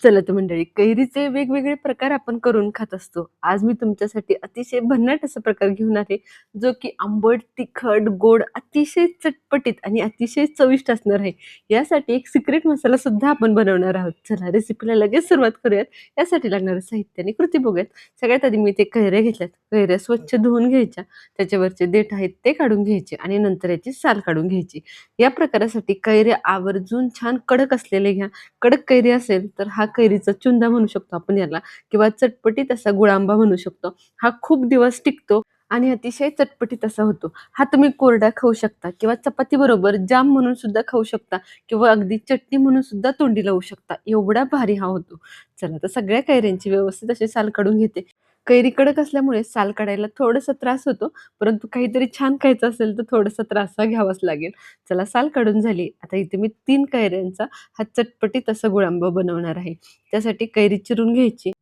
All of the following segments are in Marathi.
चला तर मंडळी, कैरीचे वेगवेगळे प्रकार आपण करून खात असतो. आज मी तुमच्यासाठी अतिशय भन्नाट असा प्रकार घेऊन आले, जो की आंबट, तिखट, गोड अतिशय चटपटीत आणि अतिशय चविष्ट असणार आहे. यासाठी एक सिक्रेट मसाला सुद्धा आपण बनवणार आहोत. चला रेसिपीला लगेच सुरुवात करूयात. यासाठी लागणारं साहित्य आणि कृती बघूयात. सगळ्यात आधी मी इथे कैऱ्या घेतल्यात. कैऱ्या स्वच्छ धुवून घ्यायच्या. त्याच्यावरचे देठ आहेत ते काढून घ्यायचे आणि नंतर याची साल काढून घ्यायची. या प्रकारासाठी कैऱ्या आवर्जून छान कडक असलेले घ्या. कडक कैरी असेल तर हा कैरीचा चुंदा म्हणू शकतो आपण याला, किंवा चटपटीत असा गुळांबा म्हणू शकतो. हा खूप दिवस टिकतो आणि अतिशय चटपटीत असा होतो. हा तुम्ही कोरडा खाऊ शकता किंवा चपाती बरोबर जाम म्हणून सुद्धा खाऊ शकता किंवा अगदी चटणी म्हणून सुद्धा तोंडी लावू शकता. एवढा भारी हा होतो. चला तर सगळ्या कैऱ्यांची व्यवस्थित अशी साल काढून घेते. कैरी कडक असल्यामुळे साल काढायला थोडासा त्रास होतो, परंतु काहीतरी छान खायचं असेल तर थोडासा त्रास हा घ्यावाच लागेल. चला साल काढून झाली. आता इथे मी 3 कैऱ्यांचा हा चटपटीत असा गुळांबा बनवणार आहे. त्यासाठी कैरी चिरून घ्यायची.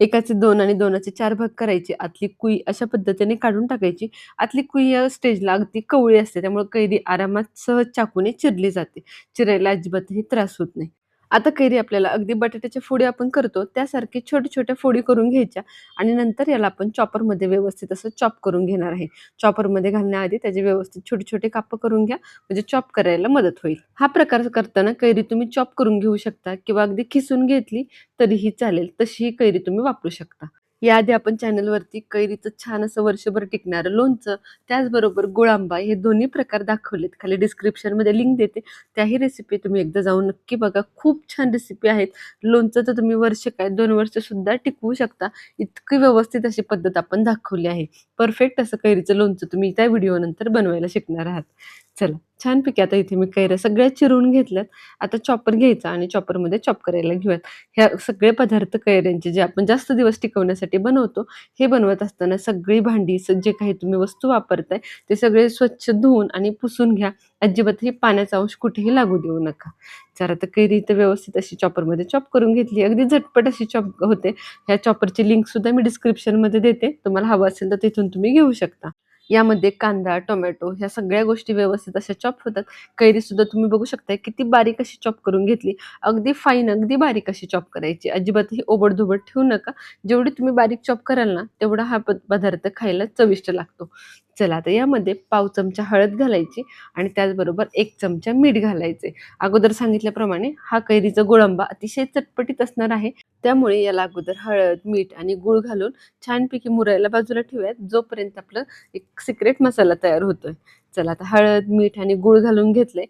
एकाचे 2 आणि 2चे 4 भाग करायचे. आतली कुई अशा पद्धतीने काढून टाकायची. आतली कुई या स्टेजला अगदी कवळी असते, त्यामुळे कैरी आरामात सहज चाकूने चिरली जाते. चिरायला अजिबातही त्रास होत नाही. आता कैरी आपल्याला अगदी बटाट्याच्या फोडी आपण करतो त्यासारखी छोट्या-छोट्या फोडी करून घ्यायच्या आणि नंतर याला आपण चॉपरमध्ये व्यवस्थित असं चॉप करून घेणार आहे. चॉपरमध्ये घालण्याआधी त्याचे व्यवस्थित छोटे-छोटे काप करून घ्या, म्हणजे चॉप करायला मदत होईल. हा प्रकार करताना कैरी तुम्ही चॉप करून घेऊ शकता किंवा अगदी खिसून घेतली तरीही चालेल. तशी ही कैरी तुम्ही वापरू शकता. याआधी आपण चॅनलवरती कैरीचं छान असं वर्षभर टिकणारं लोणचं, त्याचबरोबर गुळांबा हे दोन्ही प्रकार दाखवलेत. खाली डिस्क्रिप्शनमध्ये लिंक देते. त्याही रेसिपी तुम्ही एकदा जाऊन नक्की बघा. खूप छान रेसिपी आहेत. लोणचं तर तुम्ही वर्ष काय 2 वर्ष सुद्धा टिकवू शकता. इतकी व्यवस्थित अशी पद्धत आपण दाखवली आहे. परफेक्ट असं कैरीचं लोणचं तुम्ही त्या व्हिडिओनंतर बनवायला शिकणार आहात. चला छानपैकी आता इथे मी कैऱ्या सगळ्या चिरून घेतल्यात. आता चॉपर घ्यायचा आणि चॉपरमध्ये चॉप करायला घेऊयात. ह्या सगळे पदार्थ कैऱ्यांचे जे आपण जास्त दिवस टिकवण्यासाठी बनवतो, हे बनवत असताना सगळी भांडी जे काही तुम्ही वस्तू वापरताय ते सगळे स्वच्छ धुवून आणि पुसून घ्या. अजिबातही पाण्याचा अंश कुठेही लागू देऊ नका. जरा तर कैरी इथं व्यवस्थित अशी चॉपरमध्ये चॉप करून घेतली. अगदी झटपट अशी चॉप होते. ह्या चॉपरची लिंक सुद्धा मी डिस्क्रिप्शनमध्ये देते. तुम्हाला हवं असेल तर तिथून तुम्ही घेऊ शकता. यामध्ये कांदा, टोमॅटो ह्या सगळ्या गोष्टी व्यवस्थित अशा चॉप होतात. कैरी सुद्धा तुम्ही बघू शकता किती बारीक अशी चॉप करून घेतली. अगदी फाईन, अगदी बारीक अशी चॉप करायची. अजिबातही ओबड-धोबड ठेवू नका. जेवढी तुम्ही बारीक चॉप कराल ना, तेवढा हा पदार्थ खायला चविष्ट लागतो. चला आता यामध्ये पाव चमचा हळद घालायची आणि त्याचबरोबर 1 चमचा मीठ घालायचे. अगोदर सांगितल्याप्रमाणे हा कैरीचा गुळांबा अतिशय चटपटीत असणार आहे. त्यामुळे याला अगोदर हळद, मीठ आणि गूळ घालून छानपैकी मुरायला बाजूला ठेवूयात, जोपर्यंत आपलं एक सिक्रेट मसाला तयार होतोय. चला आता हळद, मीठ आणि गूळ घालून घेतलंय.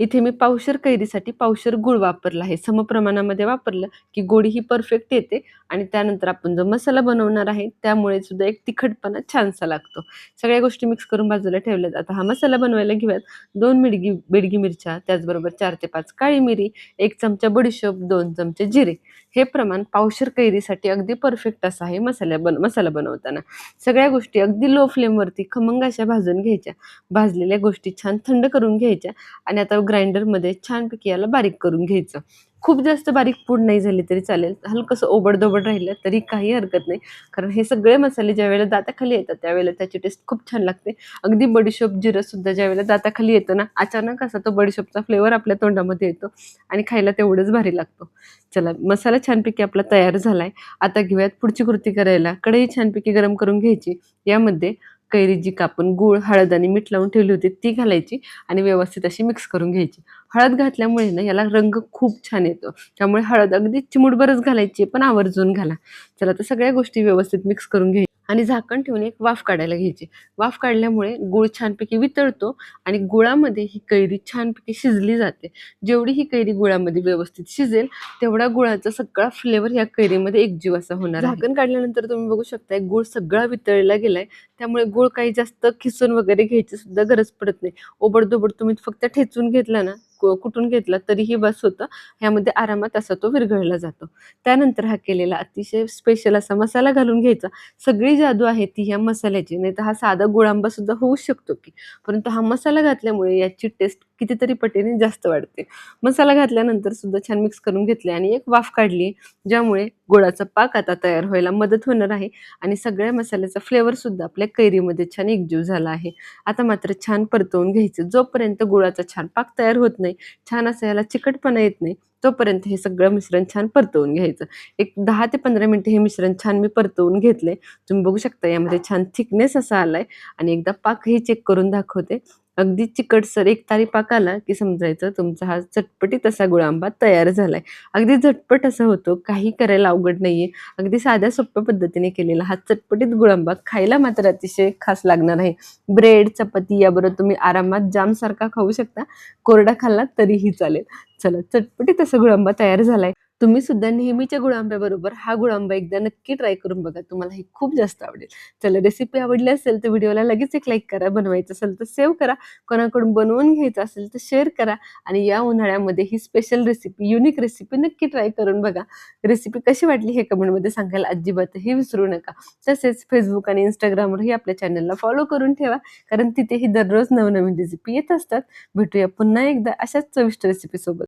इथे मी पावशेर कैरीसाठी पावशेर गूळ वापरला आहे. समप्रमाणामध्ये वापरलं की गोडी ही परफेक्ट येते आणि त्यानंतर आपण जो मसाला बनवणार आहे त्यामुळे सुद्धा एक तिखटपणा छानसा लागतो. सगळ्या गोष्टी मिक्स करून बाजूला ठेवल्यात. आता हा मसाला बनवायला घेऊयात. 2 बेडगी मिरच्या, त्याचबरोबर 4 ते 5 काळी मिरी, 1 चमचा बडीशोप, 2 चमचे जिरे. हे प्रमाण पावशेर कैरीसाठी अगदी परफेक्ट असं आहे मसाला बनवताना. सगळ्या गोष्टी अगदी लो फ्लेमवरती खमंग अशा भाजून घ्यायच्या. भाजलेल्या गोष्टी छान थंड करून घ्यायच्या आणि आता ग्राइंडरमध्ये छानपैकी याला बारीक करून घ्यायचं. खूप जास्त बारीक पूड नाही झाली तरी चालेल. हलकंसं ओबड-धोबड राहिलं तरी काही हरकत नाही. कारण हे सगळे मसाले ज्यावेळेला दाताखाली येतात त्यावेळेला त्याची टेस्ट खूप छान लागते. अगदी बडीशोप, जिरं सुद्धा ज्यावेळेला दाताखाली येतं ना, अचानक असा तो बडीशोपचा फ्लेवर आपल्या तोंडामध्ये येतो आणि खायला तेवढंच भारी लागतो. चला मसाला छानपैकी आपला तयार झालाय. आता घेऊयात पुढची कृती करायला. कढई छानपैकी गरम करून घ्यायची. यामध्ये कैरी जी कापून गूळ, हळद आणि मीठ लावून ठेवली होती ती घालायची आणि व्यवस्थित अशी मिक्स करून घ्यायची. हळद घातल्यामुळे ना याला रंग खूप छान येतो. त्यामुळे हळद अगदी चिमूटभरच घालायची, पण आवर्जून घाला. चला तर सगळ्या गोष्टी व्यवस्थित मिक्स करून घ्यायची आणि झाकण ठेवून एक वाफ काढायला घ्यायची. वाफ काढल्यामुळे गूळ छानपैकी वितळतो आणि गुळामध्ये ही कैरी छानपैकी शिजली जाते. जेवढी ही कैरी गुळामध्ये व्यवस्थित शिजेल तेवढा गुळाचा सगळा फ्लेवर या कैरीमध्ये एकजीव असा होणार आहे. झाकण काढल्यानंतर तुम्ही बघू शकता गूळ सगळा वितळला गेलाय. त्यामुळे गूळ काही जास्त खिसून वगैरे घ्यायची सुद्धा गरज पडत नाही. ओबड-धोबड तुम्ही फक्त ठेचून घेतला ना, कुटून घेतला तरीही बस होतं. ह्यामध्ये आरामात असा तो विरघळला जातो. त्यानंतर हा केलेला अतिशय स्पेशल असा मसाला घालून घ्यायचा. सगळी जादू आहे ती ह्या मसाल्याची. नाहीतर हा साधा गुळांबा सुद्धा होऊ शकतो की. परंतु हा मसाला घातल्यामुळे याची टेस्ट कितीतरी पटीने जास्त वाढते. मसाला घातल्यानंतर सुद्धा छान मिक्स करून घेतले आणि एक वाफ काढली, ज्यामुळे गुळाचा पाक आता तयार व्हायला मदत होणार आहे आणि सगळ्या मसाल्याचा फ्लेवर सुद्धा आपल्या कैरीमध्ये छान एकजीव झाला आहे. आता मात्र छान परतवून घ्यायचं. जोपर्यंत गुळाचा छान पाक तयार होत नाही, छान असा याला चिकटपणा येत नाही, तोपर्यंत हे सगळं मिश्रण छान परतवून घ्यायचं. एक 10 ते 15 मिनिटं हे मिश्रण छान मी परतवून घेतलंय. तुम्ही बघू शकता यामध्ये छान थिकनेस असा आलाय आणि एकदा पाकही चेक करून दाखवते. अगदी चिकटसर एकतारी पाक आला, की समजायचं तुमचा हा चटपटीत असा गुळ आंबा तयार झालाय. अगदी झटपट असा होतो, काही करायला अवघड नाहीये. अगदी साध्या सोप्या पद्धतीने केलेला हा चटपटीत गुळ आंबा खायला मात्र अतिशय खास लागणार आहे. ब्रेड, चपाती याबरोबर तुम्ही आरामात जामसारखा खाऊ शकता. कोरडा खाल्लात तरीही चालेल. चला चटपटीत असा गुळ आंबा तयार झालाय. तुम्ही सुद्धा नेहमीच्या गुळ आंब्याबरोबर हा गुळ आंबा एकदा नक्की ट्राय करून बघा. तुम्हाला हे खूप जास्त आवडेल. चला रेसिपी आवडली असेल तर व्हिडिओला लगेच एक लाईक करा. बनवायचं असेल तर सेव्ह करा. कोणाकडून बनवून घ्यायचं असेल तर शेअर करा आणि या उन्हाळ्यामध्ये ही स्पेशल रेसिपी, युनिक रेसिपी नक्की ट्राय करून बघा. रेसिपी कशी वाटली हे कमेंटमध्ये सांगायला अजिबातही विसरू नका. तसेच फेसबुक आणि Instagramवरही आपल्या चॅनलला फॉलो करून ठेवा, कारण तिथेही दररोज नवनवीन रेसिपी येत असतात. भेटूया पुन्हा एकदा अशाच चविष्ट रेसिपीसोबत.